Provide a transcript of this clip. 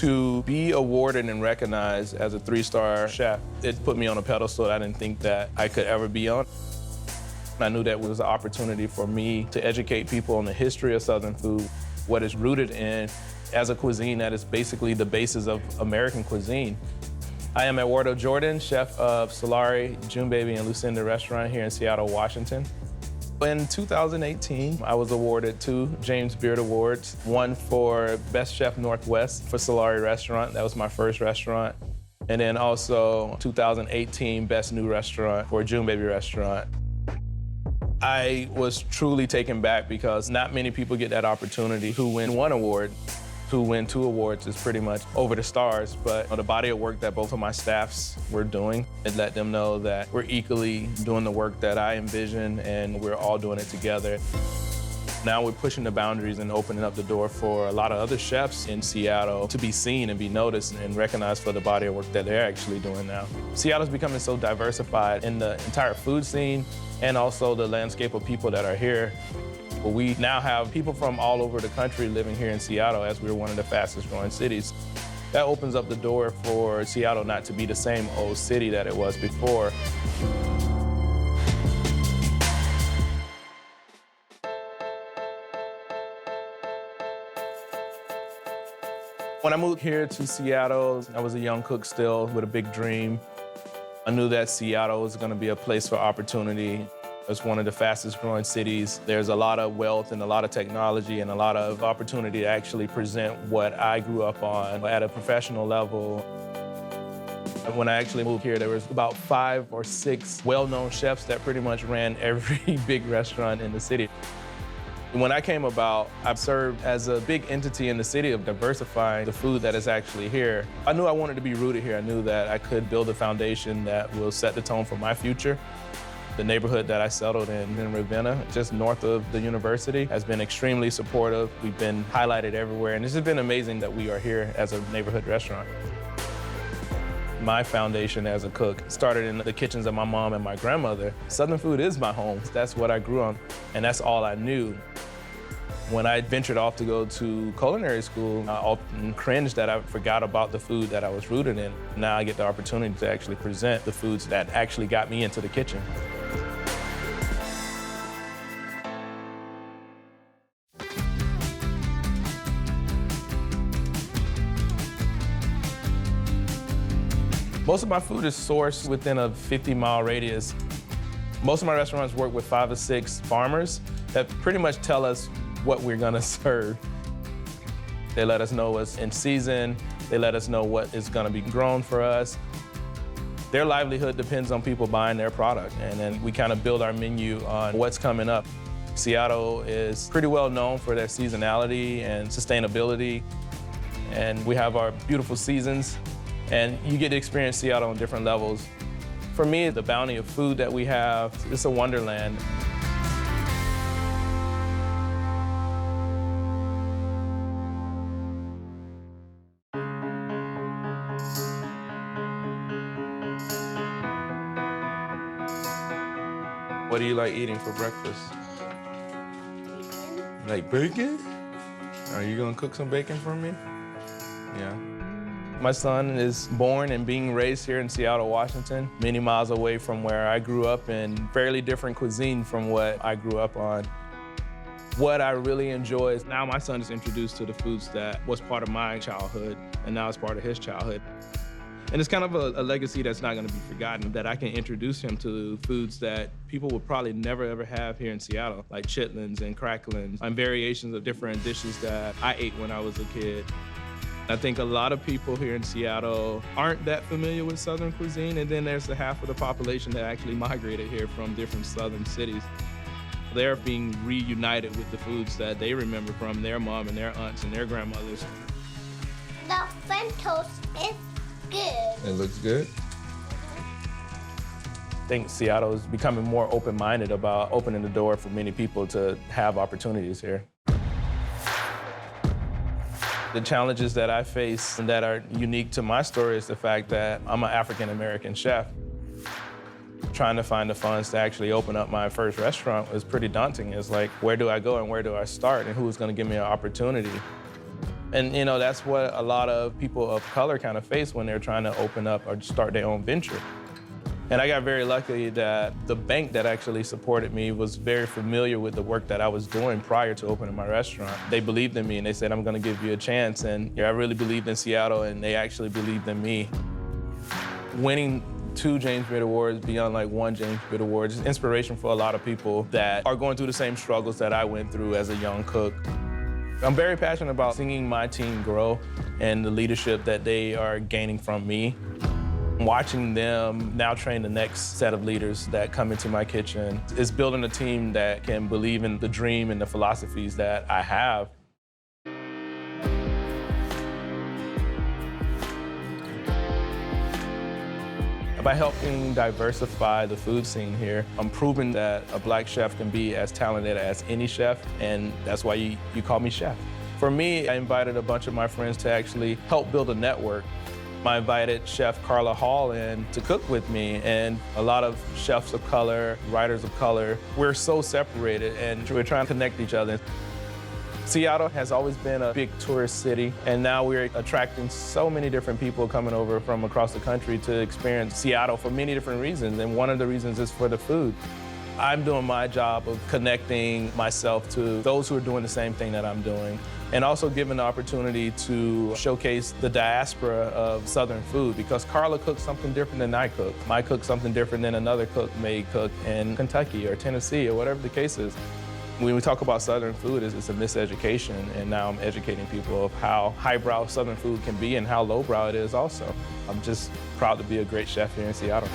To be awarded and recognized as a 3-star chef, it put me on a pedestal that I didn't think that I could ever be on. I knew that was an opportunity for me to educate people on the history of Southern food, what it's rooted in as a cuisine that is basically the basis of American cuisine. I am Edouardo Jordan, chef of Salare, Junebaby, and Lucinda restaurant here in Seattle, Washington. In 2018, I was awarded 2 James Beard Awards, one for Best Chef Northwest for Salare Restaurant. That was my first restaurant. And then also 2018 Best New Restaurant for Junebaby Restaurant. I was truly taken back because not many people get that opportunity who win 1 award. To win 2 awards is pretty much over the stars, but the body of work that both of my staffs were doing, it let them know that we're equally doing the work that I envision and we're all doing it together. Now we're pushing the boundaries and opening up the door for a lot of other chefs in Seattle to be seen and be noticed and recognized for the body of work that they're actually doing now. Seattle's becoming so diversified in the entire food scene and also the landscape of people that are here. We now have people from all over the country living here in Seattle as we're one of the fastest growing cities. That opens up the door for Seattle not to be the same old city that it was before. When I moved here to Seattle, I was a young cook still with a big dream. I knew that Seattle was going to be a place for opportunity. It's one of the fastest growing cities. There's a lot of wealth and a lot of technology and a lot of opportunity to actually present what I grew up on at a professional level. When I actually moved here, there was about 5 or 6 well-known chefs that pretty much ran every big restaurant in the city. When I came about, I served as a big entity in the city of diversifying the food that is actually here. I knew I wanted to be rooted here. I knew that I could build a foundation that will set the tone for my future. The neighborhood that I settled in Ravenna, just north of the university, has been extremely supportive. We've been highlighted everywhere, and this has been amazing that we are here as a neighborhood restaurant. My foundation as a cook started in the kitchens of my mom and my grandmother. Southern food is my home. That's what I grew on, and that's all I knew. When I ventured off to go to culinary school, I often cringed that I forgot about the food that I was rooted in. Now I get the opportunity to actually present the foods that actually got me into the kitchen. Most of my food is sourced within a 50-mile radius. Most of my restaurants work with 5 or 6 farmers that pretty much tell us what we're gonna serve. They let us know what's in season. They let us know what is gonna be grown for us. Their livelihood depends on people buying their product, and then we kind of build our menu on what's coming up. Seattle is pretty well known for their seasonality and sustainability, and we have our beautiful seasons, and you get to experience Seattle on different levels. For me, the bounty of food that we have, it's a wonderland. What do you like eating for breakfast? Bacon. Like bacon? Are you gonna cook some bacon for me? Yeah. My son is born and being raised here in Seattle, Washington, many miles away from where I grew up in fairly different cuisine from what I grew up on. What I really enjoy is now my son is introduced to the foods that was part of my childhood, and now it's part of his childhood. And it's kind of a legacy that's not gonna be forgotten, that I can introduce him to foods that people would probably never ever have here in Seattle, like chitlins and cracklins, and variations of different dishes that I ate when I was a kid. I think a lot of people here in Seattle aren't that familiar with Southern cuisine, and then there's the half of the population that actually migrated here from different Southern cities. They're being reunited with the foods that they remember from their mom and their aunts and their grandmothers. The French toast is good. It looks good. I think Seattle is becoming more open-minded about opening the door for many people to have opportunities here. The challenges that I face and that are unique to my story is the fact that I'm an African-American chef. Trying to find the funds to actually open up my first restaurant was pretty daunting. It's like, where do I go and where do I start and who's gonna give me an opportunity? And that's what a lot of people of color kind of face when they're trying to open up or start their own venture. And I got very lucky that the bank that actually supported me was very familiar with the work that I was doing prior to opening my restaurant. They believed in me and they said, I'm gonna give you a chance. And I really believed in Seattle and they actually believed in me. Winning 2 James Beard Awards beyond like 1 James Beard Award is inspiration for a lot of people that are going through the same struggles that I went through as a young cook. I'm very passionate about seeing my team grow and the leadership that they are gaining from me. Watching them now train the next set of leaders that come into my kitchen is building a team that can believe in the dream and the philosophies that I have. By helping diversify the food scene here, I'm proving that a Black chef can be as talented as any chef, and that's why you call me chef. For me, I invited a bunch of my friends to actually help build a network. I invited Chef Carla Hall in to cook with me, and a lot of chefs of color, writers of color, we're so separated and we're trying to connect each other. Seattle has always been a big tourist city, and now we're attracting so many different people coming over from across the country to experience Seattle for many different reasons, and one of the reasons is for the food. I'm doing my job of connecting myself to those who are doing the same thing that I'm doing, and also giving the opportunity to showcase the diaspora of Southern food, because Carla cooks something different than I cook. I cook something different than another cook may cook in Kentucky or Tennessee or whatever the case is. When we talk about Southern food, it's a miseducation, and now I'm educating people of how highbrow Southern food can be and how lowbrow it is also. I'm just proud to be a great chef here in Seattle.